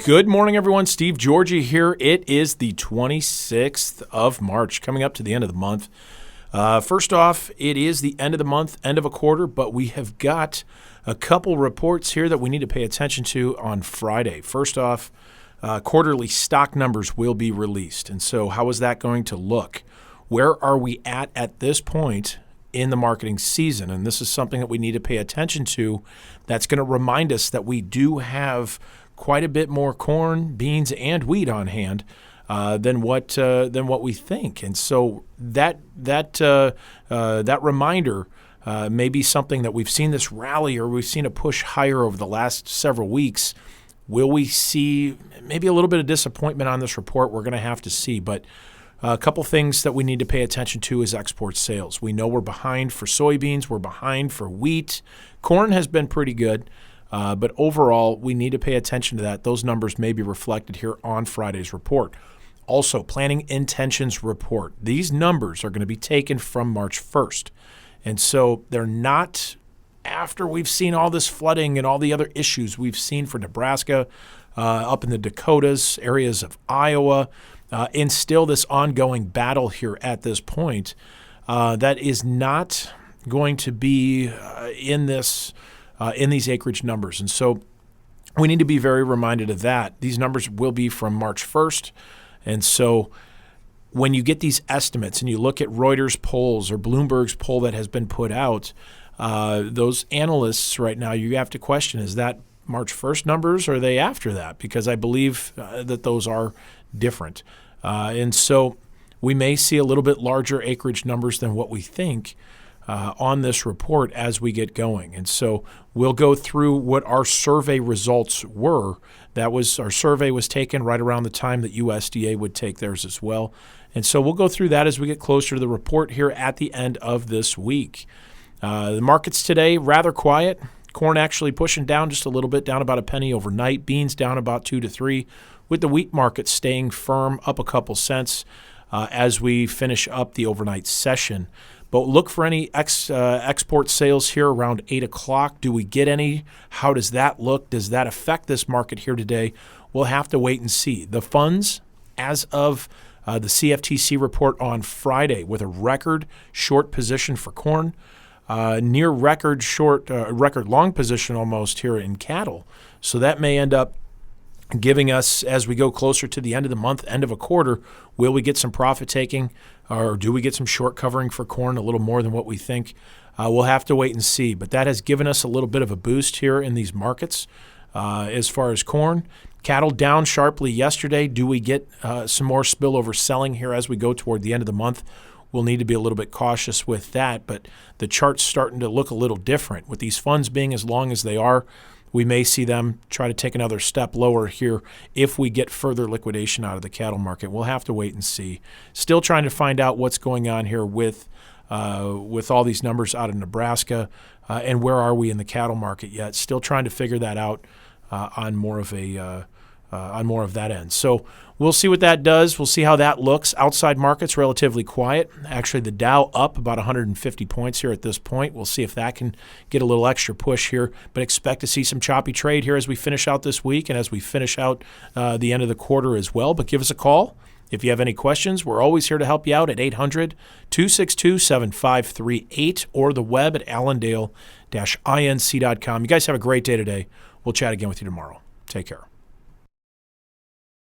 Good morning, everyone. Steve Georgie here. It is the 26th of March, coming up to the end of the month. First off, it is the end of the month, end of a quarter, but we have got a couple reports here that we need to pay attention to on Friday. First off, quarterly stock numbers will be released. And so how is that going to look? Where are we at this point in the marketing season? And this is something that we need to pay attention to. That's going to remind us that we do have quite a bit more corn, beans, and wheat on hand than what we think. And so that reminder may be something that we've seen this rally, or we've seen a push higher over the last several weeks. Will we see maybe a little bit of disappointment on this report? We're going to have to see. But a couple things that we need to pay attention to is export sales. We know we're behind for soybeans. We're behind for wheat. Corn has been pretty good. But overall, we need to pay attention to that. Those numbers may be reflected here on Friday's report. Also, planting intentions report. These numbers are going to be taken from March 1st. And so they're not after we've seen all this flooding and all the other issues we've seen for Nebraska, up in the Dakotas, areas of Iowa, and still this ongoing battle here at this point. That is not going to be in these acreage numbers. And so we need to be very reminded of that. These numbers will be from March 1st. And so when you get these estimates and you look at Reuters polls or Bloomberg's poll that has been put out, those analysts right now, you have to question, is that March 1st numbers, or are they after that? Because I believe that those are different. And so we may see a little bit larger acreage numbers than what we think on this report as we get going. And so we'll go through what our survey results were. Our survey was taken right around the time that USDA would take theirs as well. And so we'll go through that as we get closer to the report here at the end of this week. The markets today, rather quiet. Corn actually pushing down just a little bit, down about a penny overnight. Beans down about 2 to 3, with the wheat market staying firm, up a couple cents as we finish up the overnight session. But look for any export sales here around 8 o'clock. Do we get any? How does that look? Does that affect this market here today? We'll have to wait and see. The funds, as of the CFTC report on Friday, with a record short position for corn, near record long position almost here in cattle. So that may end up giving us, as we go closer to the end of the month, end of a quarter, will we get some profit taking, or do we get some short covering for corn, a little more than what we think? We'll have to wait and see. But that has given us a little bit of a boost here in these markets as far as corn. Cattle down sharply yesterday. Do we get some more spillover selling here as we go toward the end of the month? We'll need to be a little bit cautious with that. But the chart's starting to look a little different. With these funds being as long as they are, we may see them try to take another step lower here if we get further liquidation out of the cattle market. We'll have to wait and see. Still trying to find out what's going on here with all these numbers out of Nebraska, and where are we in the cattle market yet. Still trying to figure that out on more of that end. So we'll see what that does. We'll see how that looks. Outside markets relatively quiet. Actually, the Dow up about 150 points here at this point. We'll see if that can get a little extra push here, but expect to see some choppy trade here as we finish out this week and as we finish out the end of the quarter as well. But give us a call if you have any questions. We're always here to help you out at 800-262-7538 or the web at allendale-inc.com. You guys have a great day today. We'll chat again with you tomorrow. Take care.